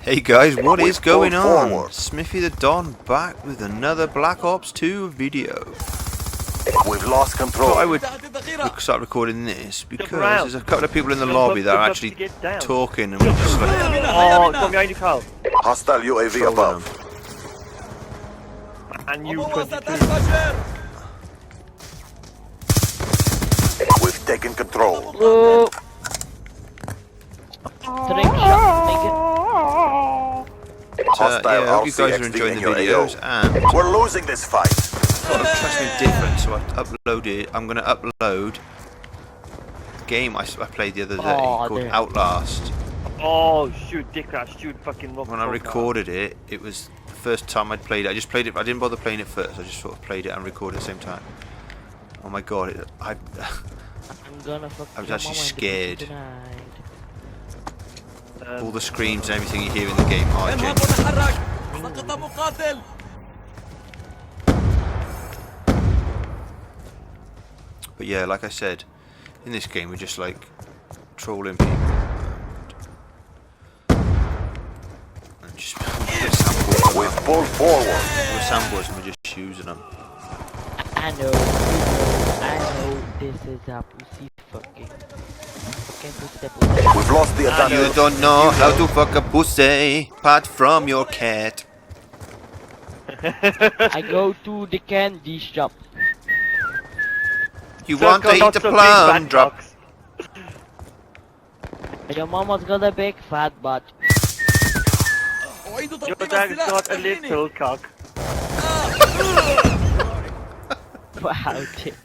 Hey guys, what is going on? Smithy the Don back with another Black Ops 2 video. We've lost control. So I would start recording this because there's a couple of people in the lobby that are actually talking and we're just like... Oh, come behind you, Carl. Hostile UAV above. And you 22. We've taken control. Oh. Trick shot, nigga. Hostile yeah, I hope you guys are RCXD enjoying in the your videos AO. and We're losing this fight. sort of try something different, so I've uploaded. I'm going to upload a game I played the other day called Outlast. Oh, shoot, dickrat, shoot, fucking rock. When I recorded it, it was the first time I'd played it. I just played it. I didn't bother playing it first. I just sort of played it and recorded at the same time. Oh my god, I was actually scared. All the screams and everything you hear in the game are genuine. But yeah, like I said, in this game we're just like trolling people and just We've pulled forward. with sandboards and we're just using them. I know this is a pussy fucking pussy. We've lost the You advantage. don't know how to fuck a pussy apart from your cat. I go to the candy shop. You want to eat a plum drop. Your mama's got a big fat butt. Your dad has got a little cock. Wow, dude.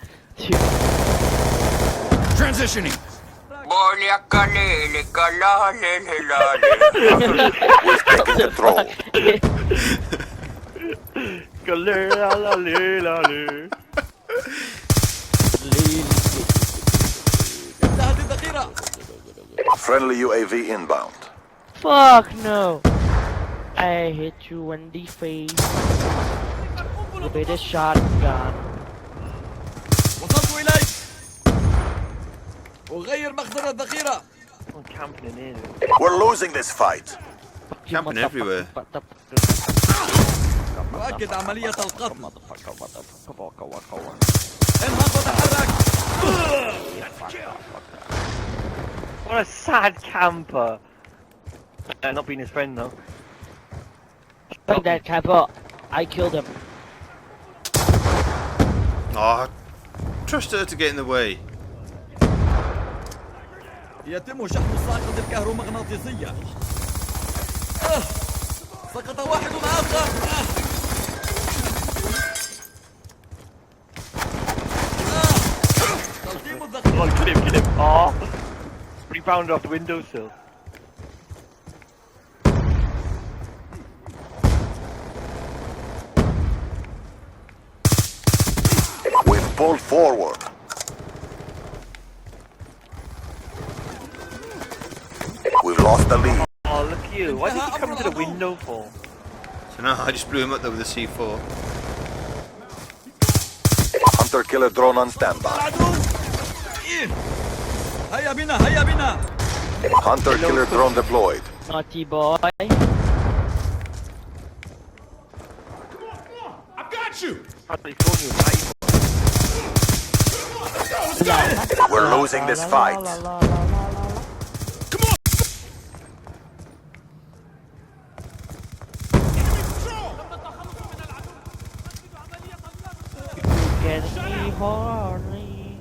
Transitioning. We've taken control. Friendly UAV inbound. Fuck no! I hit you in the face with a shotgun. وصلت إليك. أغير مخزن الذخيرة. I'm camping in. We're losing this fight. Camping everywhere. أؤكد عملية القتل. انهض وتحرك. What a sad camper. Not being his friend though. Fuck that camper. I killed him. Oh, trust her to get in the way. يتم شحن الساقط الكهرومغناطيسية. سقط واحد آخر. تلقيم الذخيرة. Oh, kill him. Oh. Rebound off the windowsill. We've pulled forward. We've lost the lead. Oh, look at you. Why did you come to the window for? So no, I just blew him up there with a C4. Hunter-killer drone on standby. هيا بنا هيا بنا. Hunter-killer drone deployed. Naughty boy. How did he phone you? We're losing this fight. Get me horny.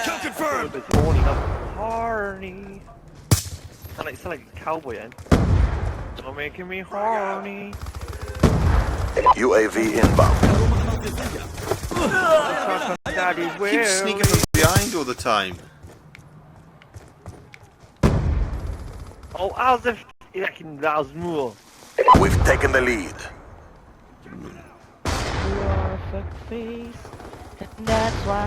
Kill confirmed. It's horny, not horny. Sound like a cowboy then. You're making me horny. UAV inbound. Daddy's Keep where? sneaking from behind all the time. Oh, how's the that was more. We've taken the lead. Your fuck face. And that's why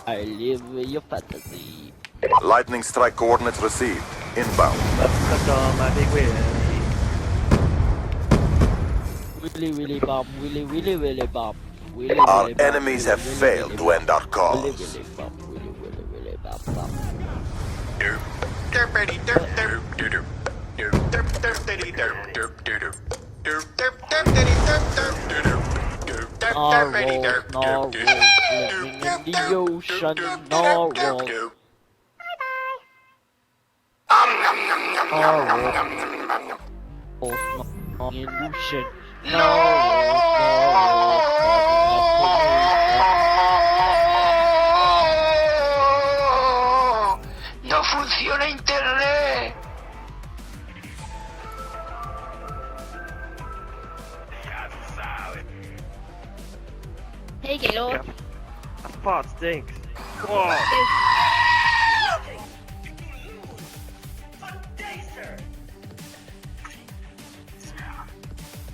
I live with your fantasy. Lightning strike coordinates received. Inbound. That's my big wheel. Willy bop, willy bop. Our enemies have failed to end our cause. Willy bop, willy bop. Narwhal, living in the ocean, narwhal. Narwhal, in the ocean, No funciona internet. Hey, Gaylord. That fart stinks. Whoa.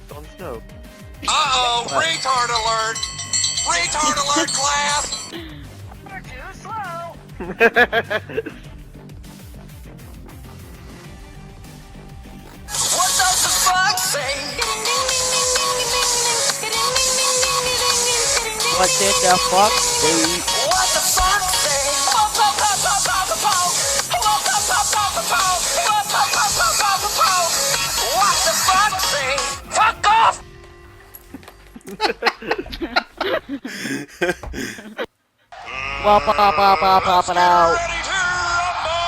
Jon Snow. Uh-oh, retard alert! Retard alert, class! We're too slow! What does the fox say? What did the fuck say? What the fox say? What the fox say? Fuck off! Wop wop wop wop wop out. Ready to rumble!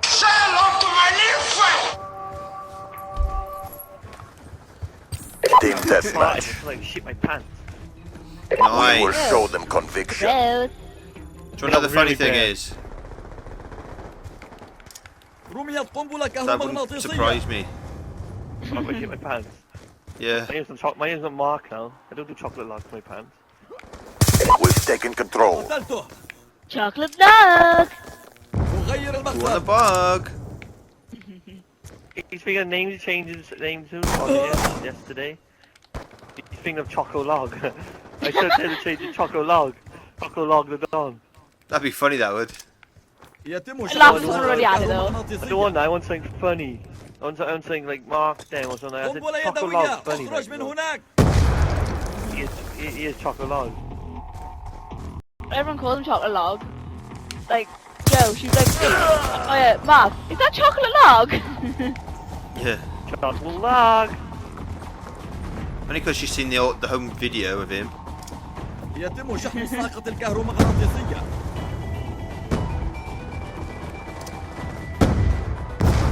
Say hello to my new friend! Team I deathmatch. just like shit my pants. We will Nice. show them conviction. Gross. Do you know what the funny Really thing bad. is? رميت قنبلة That wouldn't كهرومغناطيسية. surprise me. I'm gonna shit my pants. Yeah. My name's not Mark now. I don't do chocolate logs for my pants. We've taken control. قتلته. Chocolate dog. أغير You want the المخزن. bug? Speaking of names, he changed his name to yesterday. He's thinking of Choco Log. I said to change to Choco Log. Choco Log the Don. That'd be funny, that would. يتم Last شغل one already added though. I don't want that. I want something funny. I want something like Mark Dem or something. I said قنبلة Choco يدوية. Log's funny. اخرج من Like, هناك. he is Choco Log. Everyone calls him chocolate log. Like, Joe, she's like, oh yeah, Mark, is that chocolate log? Yeah. Choco Log. Only because she's seen the home video of him. يتم شحن الساقة الكهرومغناطيسية.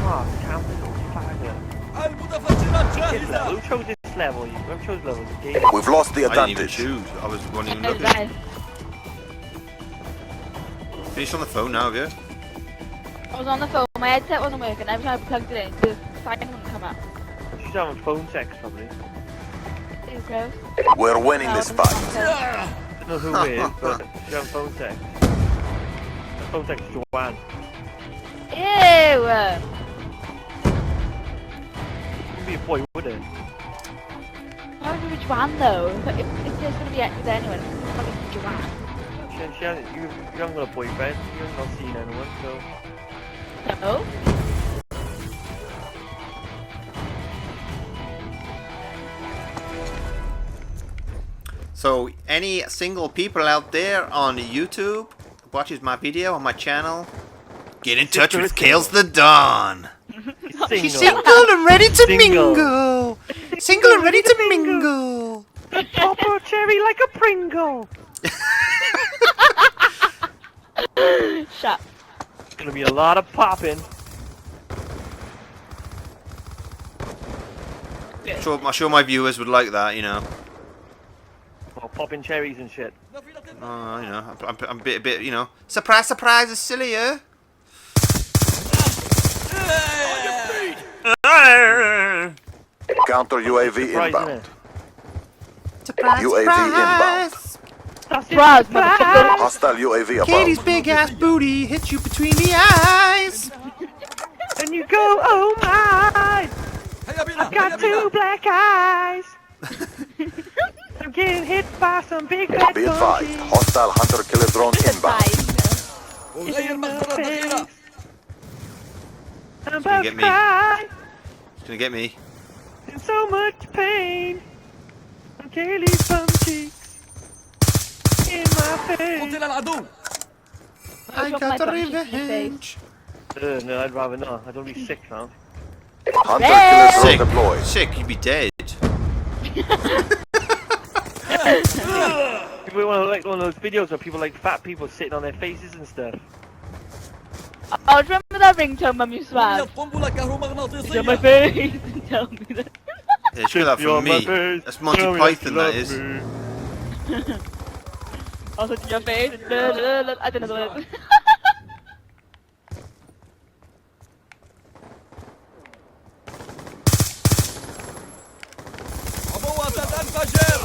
Mark, calm down. Faggot. المتفجرات جاهزة. Who chose this level? Who chose level? The game. We've lost the I didn't even advantage. choose. I was one even Oh, looking. nice. Finished on the phone now, have you? I was on the phone, my headset wasn't working, every time I plugged it in, the sign wouldn't come up. She's having phone sex probably. Ew, gross. We're winning No, this it fight. wasn't. I don't know who it is, but she's having phone sex. Her phone sex is Joanne. Ew! Wouldn't be a boy, would it? Why would it be Joanne though? If there's gonna be with anyone, it's probably Joanne. She hasn't, you haven't got a boyfriend, you haven't not seen anyone, so... No? So, any single people out there on YouTube watches my video on my channel, get in touch with Kales the Dawn. She's Single. single and ready to Single. mingle. Single and ready to mingle. Pop a cherry like a Pringle. Shut. It's gonna be a lot of popping. I'm sure my viewers would like that, you know. Oh, popping cherries and shit. Oh, you know, I'm a bit, you know. Surprise, surprise, is silly, yeah? Counter UAV Surprise, inbound. innit? Surprise, UAV inbound. Surprise, motherfucker! Hostile UAV Katie's above. big ass booty hits you between the eyes. And you go, oh my! هيا بنا. هيا Got two بنا. black eyes! I'm getting hit by some big bad Be advised, monkeys. hostile hunter-killer drone inbound. Fine. أغير مخزن الذخيرة. I'm It's gonna about get to me. cry. It's gonna get me. In so much pain. I'm killing some cheeks. In my face. قتل العدو. I Drop got my the bum cheek in your face. revenge. No, I'd rather not. I don't be sick now. Hunter-killer drone Sick. deployed. Sick, you'd be dead. People want like one of those videos where people like fat people sitting on their faces and stuff. Oh, do you remember that ringtone when you swag? رميت قنبلة It's on my كهرومغناطيسية. face and tell me that. Yeah, show that from me. That's Monty Python, that is. Also to your face. I don't know the words. عبوة تنفجر.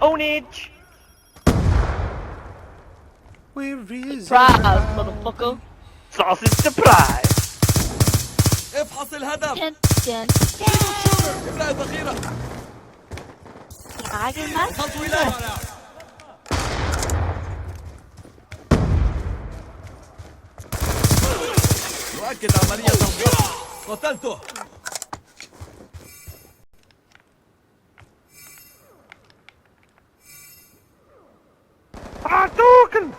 Ownage! Where is Proud, motherfucker. Sausage surprise! افحص الهدف. Dun, dun, ابدأ الذخيرة. dun. وصلت إليه. يؤكد عملية الضبط. قتلته. Hadouken!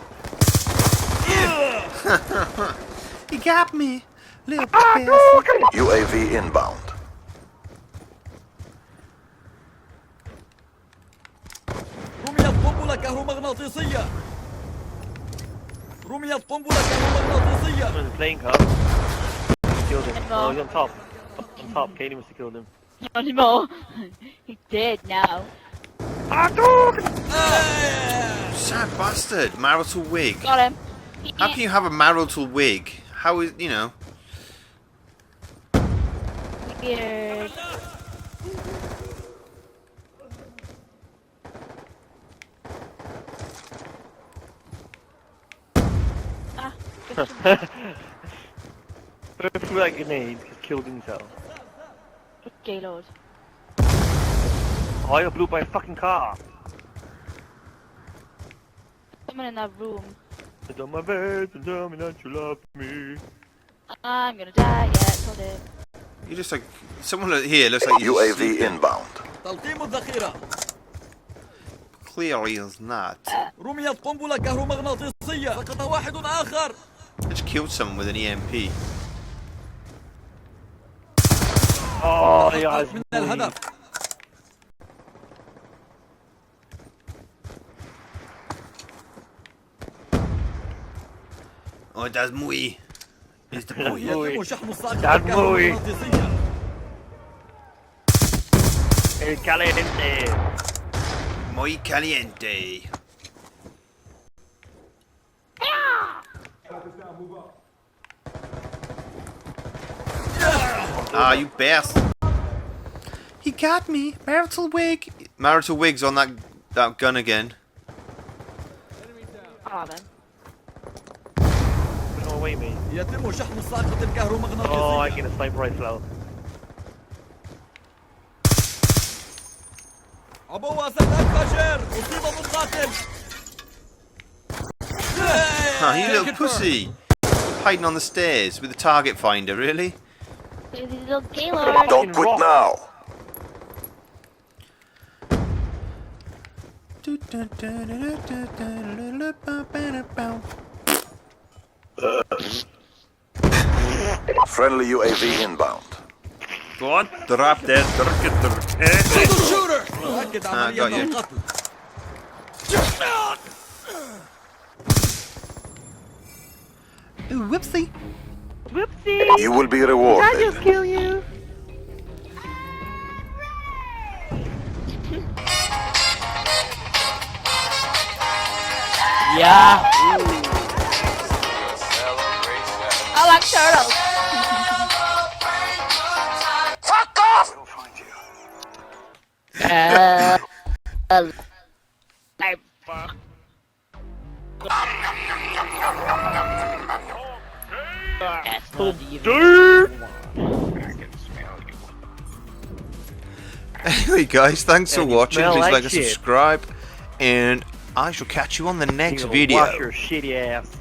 He got me, little Hadouken! UAV inbound. رميت قنبلة كهرومغناطيسية. رميت قنبلة كهرومغناطيسية. Someone's playing car. Killed him. Oh, he's on top. On top, Katie must have killed him. Not anymore. He's dead now. Hadouken! Sad bastard, marital wig. Got him. How can you have a marital wig? How is, you know? Weird. Ah, Threw that grenade, just killed himself. Gaylord. Oh, I got blew by a fucking car. Someone in that room. It's on my bed and tell me that you love me. I'm gonna die, yeah, told it. You just like someone here looks like you just UAV sleeping. inbound. تلقيم الذخيرة. Clearly is not. رميت قنبلة كهرومغناطيسية. سقط واحد آخر. I just killed someone with an EMP. Oh, yeah, من الهدف. Oh, that's muy. It's the boy. يتم شحن الساقط That's muy. الكهرومغناطيسية. El caliente. Muy caliente. Ah, you bastard. He got me. Marital wig. Marital wig's on that gun again. Ah, then. No way, mate. يتم شحن الساقط Oh, I الكهرومغناطيسية. get a sniper rifle out. عبوة ستنفجر. أصيب مقاتل. Ah, you little pussy. Hiding on the stairs with the target finder, really? There's these little Gaylord. Don't quit now. Friendly UAV inbound. What? Drop that. Single shooter. يؤكد got عملية you. القتل. Ooh, whoopsie. Whoopsie! You will be I rewarded. just kill you. Yeah. I like turtles. Fuck off! That's not even. Anyway, guys, thanks for And you watching. smell Please like like and shit. subscribe. And I shall catch you on the next You video. Wash your shitty ass.